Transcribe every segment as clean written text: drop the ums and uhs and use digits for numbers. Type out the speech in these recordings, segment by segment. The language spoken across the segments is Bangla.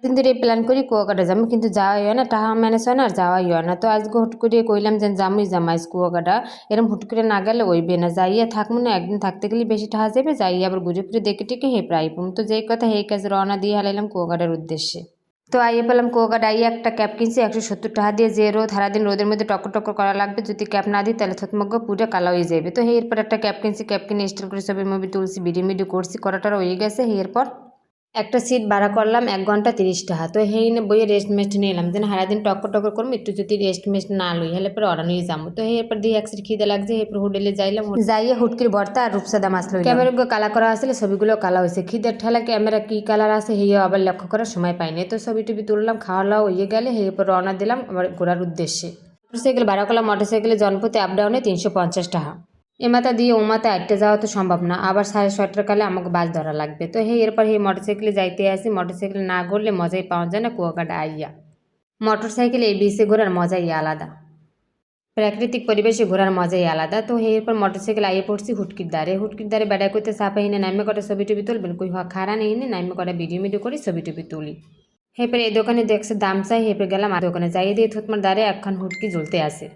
দিন ধরে প্ল্যান করি কুয়াকাটা যাবো, কিন্তু যাওয়া হয় না, টাকা ম্যানেজ হয় না আর যাওয়াই হয় না। তো আজকে হুট করে কইলাম যে জামুই জামাইস কুয়াকাটা, এরকম হুট করে না গেলে ওইবে না, যাইয়া থাকবো না, একদিন থাকতে গেলে বেশি টাকা যাবে, যাইয়া আবার ঘুরে ফিরে দেখে টেকে হে প্রায়। তো যেই কথা সেই কাজে রওনা দিয়ে হালাইলাম কুয়াকাটার উদ্দেশ্যে। তো আইয়ে পেলাম কুয়াকাটা, আইয়া একটা ক্যাব কিনছি 170 টাকা দিয়ে, যে রোদ সারাদিন রোদের মধ্যে টক্কর টক্কর করা লাগবে, যদি ক্যাব না দিই তাহলে থতমগ্গ পুরো কালো হয়ে যাবে। তো এরপর একটা ক্যাব কিনছি, ক্যাব কিনে স্টাইল করে ছবি মুভি তুলছি, ভিডিও মিডিও করছি, করাটার হয়ে গেছে। এরপর একটা সিট ভাড়া করলাম 1 ঘন্টা 30 টাকা। তো হেইনে বইয়ে রেস্ট মেস্ট নিলাম, যেন সারাদিন টক্কর টক্কর করবো, একটু যদি রেস্ট মেস্ট না লই হলে পরে ওরা নিয়ে যাবো। তো এরপর দিয়ে একসাথে খিদে লাগছে, এরপর হোটেলে যাইলাম, যাইয়ে হুটকির ভর্তা আর রূপসাদা মাছ লইলাম। ক্যামেরাগুলো কালা করা আসলে ছবিগুলো কালা হয়েছে, খিদের ঠেলা ক্যামেরা কি কালার আছে হেয়ে আবার লক্ষ্য করার সময় পাইনি। তো ছবি টবি তুললাম, খাওয়া দাওয়া হয়ে গেলে এরপর রওনা দিলাম আবার ঘোরার উদ্দেশ্যে। মোটরসাইকেল ভাড়া করলাম, মোটরসাইকেলে জনপ্রতি আপ ডাউনে 350 টাকা। এ মাথা দিয়ে ও মাথা আটতে যাওয়া তো সম্ভব না, আবার 6:30টার কালে আমাকে বাস ধরা লাগবে। তো এরপর মোটরসাইকেলে যাইতে আসি, মোটরসাইকেল না ঘুরলে মজাই পাওয়া যায় না কুয়াকাটা আইয়া। মোটরসাইকেলে এই বিচে ঘোরার মজাই আলাদা, প্রাকৃতিক পরিবেশে ঘোরার মজাই আলাদা। তো এরপর মোটরসাইকেল আইয়ে পড়ছি হুটকির দ্বারে বেড়া করতে চাপা হিনে নামে করে ছবি টবি তুলবেন, কই হওয়া খারা নেই নামে করে ভিডিও মিডিও করি ছবি টবি তুলি। হেপরে এই দোকানে দেখছে দাম চাই, হেপরে গেলাম আর দোকানে যাইয়ে দিয়ে থতমার দ্বারে একখান হুটকি ঝুলতে আসে।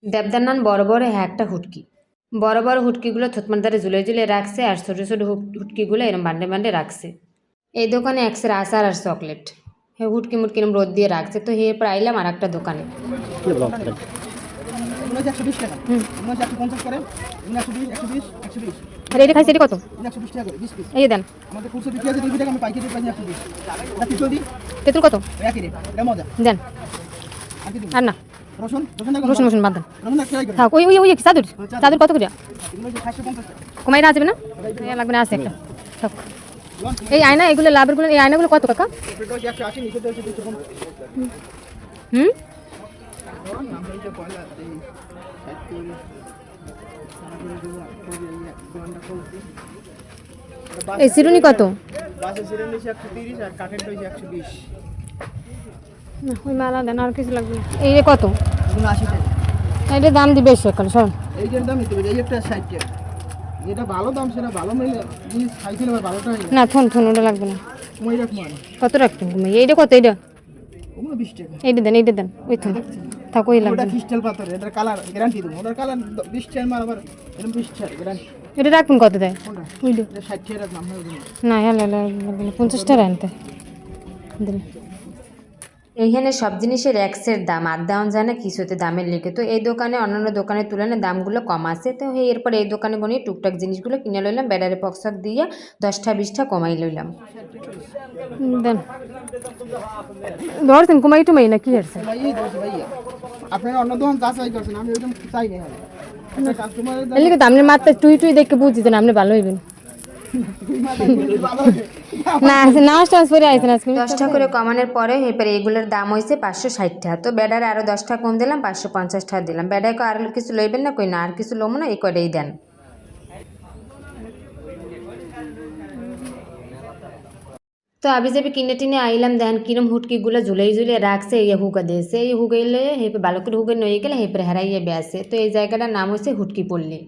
দেবদার নান বড় বড় একটা হুটকি, বড় বড় হুটকিগুলো থতমার দ্বারে ঝুলে ঝুলে রাখছে, আর ছোটো ছোটো হুটকিগুলো এরম বান্ডে বান্ডে রাখছে। এই দোকানে একসের আচার আর চকলেট, হুটকি মুটকি এরম রোদ দিয়ে রাখছে। তো এরপর আইলাম আর একটা দোকানে। আর এটা খাইছে, এটা কত? এই দেন তেঁতুল কত দেন, আর না রসুন রসুন বাদ দেন। থাক ওই ওই ওই চাদর চাদর কত করে কমাই আসবে না, লাগবে না, আছে একটা থাক। এই আয়না এগুলো লাভেরগুলো, এই আয়নাগুলো কত কাকা? হুম এই চিরুনি কত? ওই মালা দেন, আর কিছু লাগবে। এই কত? এইটার দাম দিবে বেশি এখন সর। এইটার দাম এই একটা 60 টাকা, যেটা ভালো দাম সেটা ভালো মিলে জিনিস খাইছিল ভালোটা না, থন ওটা লাগবে না। কত রাখতেন ঘুমাই? এইটা কত? এইটা 20 টাকা। এইটা দেন ওই থন থাক, ওই লাগবে। ওটা ক্রিস্টাল পাথর, এটার কালার গ্যারান্টি দেব, ওটার কালার 20 টাকা মাল, আবার এরকম 20 টাকা গ্যারান্টি। এটা রাখুন কত দেয়? ওইটা 60 টাকা দাম না, হ্যাঁ 50 টাকা আনতে দিন। এইখানে সব জিনিসের এক্সের দাম, আর দেওয়া যায় না কিছুতে দামের লেগে। তো এই দোকানে অন্যান্য দোকানের তুলনায় দামগুলো কম আছে। তো এরপর এই দোকানে গনিয়ে টুকটাক জিনিসগুলো কিনে লইলাম, ব্যাটারি পক্সক দিয়ে 10-20 কমাই লইলাম। দেন ধরছেন কমাই টুমাই না কি হচ্ছে? আপনারা অন্য দোকান যাচাই করছেন, আমি ওইরকম চাই না। এলিকে দামের মাত্রা টুই দেখে বুঝি যে আপনি ভালো হইবেন না। 10 টাকা করে কমানোর পরে এরপরে এগুলোর দাম হয়েছে 560 টাকা। তো বেডারে আরও 10 টাকা কম দিলাম, 550 টাকা দিলাম। বেডাকে আর কিছু লইবেন না, কই না আর কিছু লমো না, এই করেই দেন। তো আবি যাবি কিনে টিনে আইলাম, দেখেন কিরম হুটকিগুলো ঝুলে রাখছে, এই হুকা দিয়েছে। এই হুগাইলে হেপে ভালো করে হুগে নয়ে গেলে হেপরে হারাইয়ে বেসে। তো এই জায়গাটার নাম হচ্ছে হুটকি পল্লী।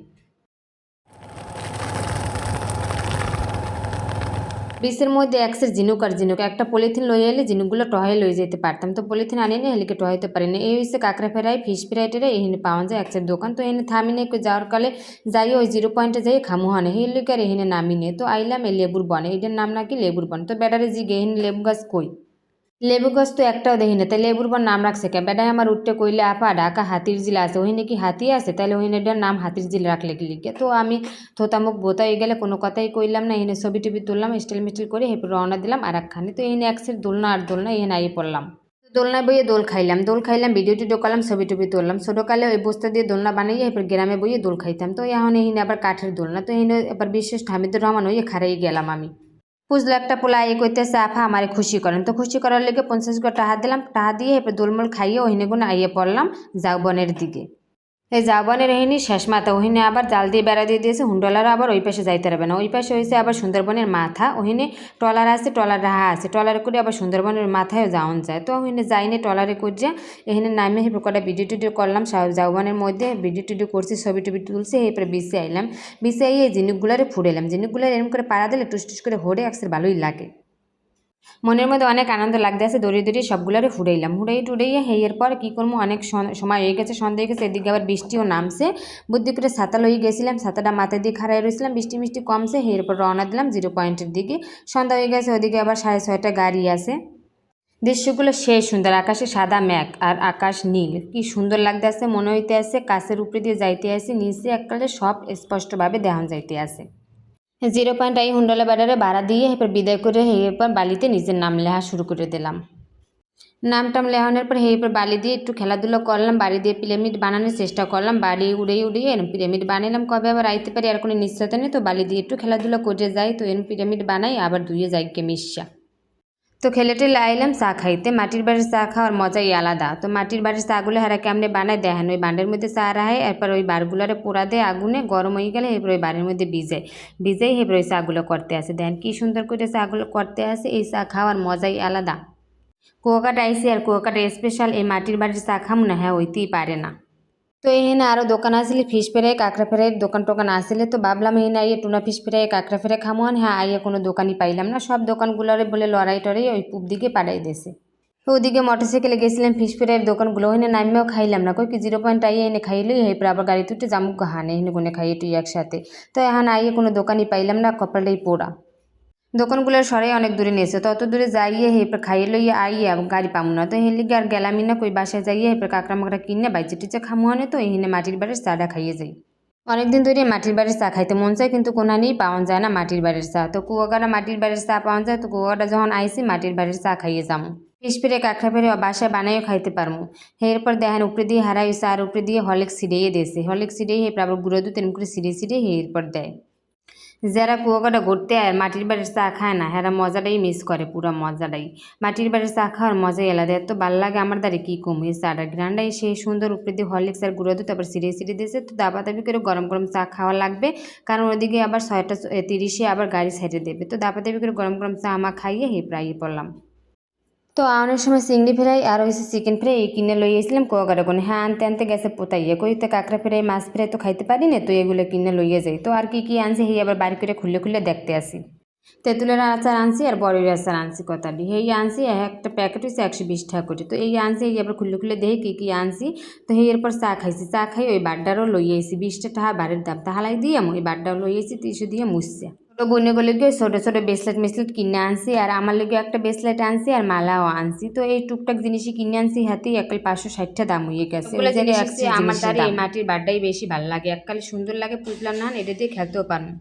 বিচের মধ্যে একসের ঝিনুক আর ঝিনুক, একটা পলিথিন লই এলে ঝিনুকগুলো টহাই লই যেতে পারতাম। তো পলিথিন আনি না, হেলিকে টহাইতে পারি না। এই হচ্ছে কাঁকড়া ফ্রাই, ফিশ ফ্রাইটেরা এখানে পাওয়া যায় একসের দোকান। তো এখানে থামি নেই, যাওয়ার কালে যাই ওই 0 পয়েন্টে যাই খামু হানে হেলিকে আর এখানে নামি নে। তো আইলাম এই লেবুর বনে, এটার নাম নাকি লেবুর বন। তো বেটারে জিগে এখানে লেবু গাছ কই? লেবু গাছ তো একটাও দেখি না, তাই লেবুর বন নাম রাখছে কে? বেটায় আমার উঠতে কইলে আপা ঢাকা হাতির ঝিল আছে, ওখানে কি হাতি আছে? তাহলে ওখানে এটার নাম হাতির ঝিল রাখলে কি লিখে? তো আমি থোতামুখ বোতা হয়ে গেলে কোনো কথাই কইলাম না। এখানে ছবি টবি তুললাম, স্টাইল মিস্টাইল করে এরপর রওনা দিলাম আর একখানে। তো এখানে একসের দোলনা আর দোলনা, এখানে আইয়ে পড়লাম। দোলনায় বইয়ে দোল খাইলাম, ভিডিও টিডিও করলাম, ছবি টবি তুললাম। ছোটোকালে ওই বস্তা দিয়ে দোলনা বানাইয়ে এরপর গ্রামে বইয়ে দোল খাইতাম। তো এখন এখানে আবার কাঠের দোলনা। তো এখানে এবার বিশেষ হামিদুর রহমান হয়ে খারাই গেলাম আমি। পুজলো একটা পোলা এ কইতেছে আফা আমারে খুশি করেন। তো খুশি করার লেগে 50 করে টাকা দিলাম, টাকা দিয়ে এরপর দোলমোল খাইয়ে ওহিনে গুনে আইয়ে পড়লাম জাউবনের দিকে। এই জাউবনের এহিনি শেষ মাথা, ওহিনে আবার জাল দিয়ে বেড়া দিয়ে দিয়েছে, হুন্ডলারা আবার ওই পাশে যাইতে পারবে না। ওই পাশে হয়েছে আবার সুন্দরবনের মাথা, ওহিনে ট্রলার আছে, ট্রলার রাহা আছে, ট্রলারে করে আবার সুন্দরবনের মাথায় যাওন যায়। তো ওহিনে যাইনি ট্রলারে করিয়া এখানে নামে হেপে কটা ভিডিও টিডিও করলাম জাউবনের মধ্যে, ভিডিও টিডিও করছি, ছবি টবি তুলছি। এরপরে বিচে আইলাম, বিচে আইয়ে এই জিনিসগুলারে ফুড়েলাম, জিনিসগুলো এরকম করে পাড়া দিলে টুস টুস করে হরে একসের ভালোই লাগে। মনের মধ্যে অনেক আনন্দ লাগতে আছে, দড়িয়ে দড়িয়ে সবগুলারে ফুড়াইলাম, ফুড়াই টুড়াইয়া হেয়ের পর কী করবো, অনেক সময় হয়ে গেছে, সন্ধ্যা হয়ে গেছে, এদিকে আবার বৃষ্টিও নামছে। বুদ্ধি করে ছাতা লইয়ে গেছিলাম, ছাতাটা মাথায় দিয়ে খাড়াই রয়েছিলাম, বৃষ্টি মিষ্টি কমছে, হেয়ের পর রওনা দিলাম 0 পয়েন্টের দিকে। সন্ধ্যা হয়ে গেছে, ওদিকে আবার 6:30টা গাড়ি আছে। দৃশ্যগুলো সেই সুন্দর, আকাশে সাদা মেঘ আর আকাশ নীল, কি সুন্দর লাগতে আছে, মনে হইতে আছে কাছের উপরে দিয়ে যাইতে আছে, নিচে এককালে সব স্পষ্টভাবে দেখান যাইতে আছে। 0 পয়েন্ট আই হুন্ডালা বাডারে ভাড়া দিয়ে এরপর বিদায় করে এরপর বালিতে নিজের নাম লেখা শুরু করে দিলাম। নাম টাম লেখানোর পর এরপর বালি দিয়ে একটু খেলাধুলা করলাম, বাড়ি দিয়ে পিরামিড বানানোর চেষ্টা করলাম, বাড়ি উড়িয়ে উড়িয়ে এরম পিরামিড বানালাম। কবে আবার আইতে পারি আর কোনো নিশ্চয়তা নেই, তো বালি দিয়ে একটু খেলাধুলা করে যাই, তো এরম পিরামিড বানাই আবার ধুয়ে যাই কে মিশা। তো খেলেটে আইলাম চা খাইতে, মাটির বাড়ির চা খাওয়ার মজাই আলাদা। তো মাটির বাড়ির চাগুলো হারা কেমনে বানায় দেখেন, ওই বান্ডের মধ্যে চা রাখে, এরপর ওই বারগুলারে পোড়া দেয় আগুনে, গরম হয়ে গেলে এরপর ওই বাড়ির মধ্যে ভিজাই এরপর ওই চাগুলো করতে আসে। দেখেন কি সুন্দর করে চাগুলো করতে আসে, এই চা খাওয়ার মজাই আলাদা। কুয়াকাটা আইসি আর কুয়াকাটা স্পেশাল এই মাটির বাড়ির চা খাম না, হ্যাঁ হইতেই পারে না। তো এখানে আরও দোকান আসলে ফিশ ফ্রাই কাঁকড়া ফ্রাইয়ের দোকান টোকান আসলে, তো ভাবলাম এখানে আইয়ে টুনা ফিশ ফ্রাই কাঁকড়া ফ্রাই খামোয়ান, হ্যাঁ আইয়ে কোনো দোকানই পাইলাম না, সব দোকানগুলোরে বলে লড়াই টড়াই ওই পূব দিকে পাঠাই দিয়েছে। তো ওদিকে মোটরসাইকেলে গেছিলাম ফিশ ফ্রাইয়ের দোকানগুলো, ওখানে নামিয়েও খাইলাম না, কই কি 0 পয়েন্ট আইয়ে এনে খাইলে এরপর আবার গাড়িতে উঠে জামুক হানে এখানে কোনে খাইয়ে তুই একসাথে। তো এখন আইয়ে কোনো দোকানই পাইলাম না, কপালটাই পোড়া। দোকানগুলোর সরাই অনেক দূরে নিয়েছে, তত দূরে যাইয়ে এরপর খাইয়ে লইয়া আইয়া গাড়ি পামু না, তো হেলিগে আর গেলামই না, কই বাসায় যাইয়ে এরপর কাঁকড়া মাকড়া কিনে বাইচে টিচে খামুয়ানে, তো এখানে মাটির বাড়ির চাটা খাইয়ে যাই। অনেকদিন ধরে মাটির বাড়ির চা খাইতে মন চায়, কিন্তু কোনানেই পাওয়া যায় না মাটির বাড়ির চা। তো কুয়াকাটা মাটির বাড়ির চা পাওয়া যায়, তো কুয়াকাটা যখন আইসি মাটির বাড়ির চা খাইয়ে যাবো। ফিশ ফিরে কাঁকড়া ফিরে বাসায় বানাইও খাইতে পারবো। এরপর দেখেন উপরে দিয়ে হারাই চার উপরে দিয়ে হরলিক্স ছিড়িয়ে দিয়েছে, হরলিক্স ছিড়িয়ে এরপর আবার গুঁড়ো দুধ এরকম করে ছিড়িয়ে এরপর দেয়। যারা কুয়াকাটা ঘুরতে আয় মাটির বাড়ির চা খায় না, হ্যাঁ মজাটাই মিস করে, পুরো মজাটাই। মাটির বাড়ির চা খাওয়ার মজাই আলাদা, এত ভালো লাগে আমার দ্বারে কী কম, এই চাটা গ্রান্ডাই সেই সুন্দর, উপরে দিয়ে হরলিক্স আর গুঁড়ো দুধ তারপর ছিড়িয়ে দিয়েছে। তো দাপাদাপি করে গরম গরম চা খাওয়া লাগবে, কারণ ওদিকে আবার 6:30 আবার গাড়ি ছেড়ে দেবে। তো দাপাদাপি করে গরম গরম চা আমা খাইয়ে প্রায় পড়লাম। তো আনার সময় চিংড়ি ফ্রাই আর হয়েছে চিকেন ফ্রাই এই কিনে লই আসলাম কুয়াকাটা কোনে, হ্যাঁ আনতে আনতে গেছে পোতাইয়ে, কইতে কাঁকড়া ফ্রাই মাছ ফ্রাই তো খাইতে পারি না, তো এগুলো কিনে লইয়ে যাই। তো আর কি আনছি সেই আবার বাড়ি করে খুলে খুলে দেখতে আসি। তেঁতুলের আচার আনছি আর বড়ির আচার আনছি, কথাটি এই আনছি, একটা প্যাকেট হচ্ছে 120 টাকা করে। তো এই আনছি, এই আবার খুলে খুলে দেখি কী আনছি। তো এই এরপর চা খাইছি, চা খাই ওই বাড্ডারও লইয়ে আইছি, 20 টাকা বাড়ির দাম, তাহালাই দিয়ে ওই বাড্ডাও লইয়ে আইছি 300 দিয়ে মুছছে। ছোটো বোনগুলো গিয়ে ছোটো ছোটো ব্রেসলেট মেসলেট কিনে আনছি, আর আমার লেগে একটা ব্রেসলেট আনছি আর মালাও আনছি। তো এই টুকটাক জিনিসই কিনে আনছি, হাতেই এককাল 560 দাম হয়ে গেছে। আমার দ্বারা এই মাটির বাড্ডাই বেশি ভালো লাগে, এককালে সুন্দর লাগে, পুতলাম না এটা দিয়ে খেলতেও পারেন।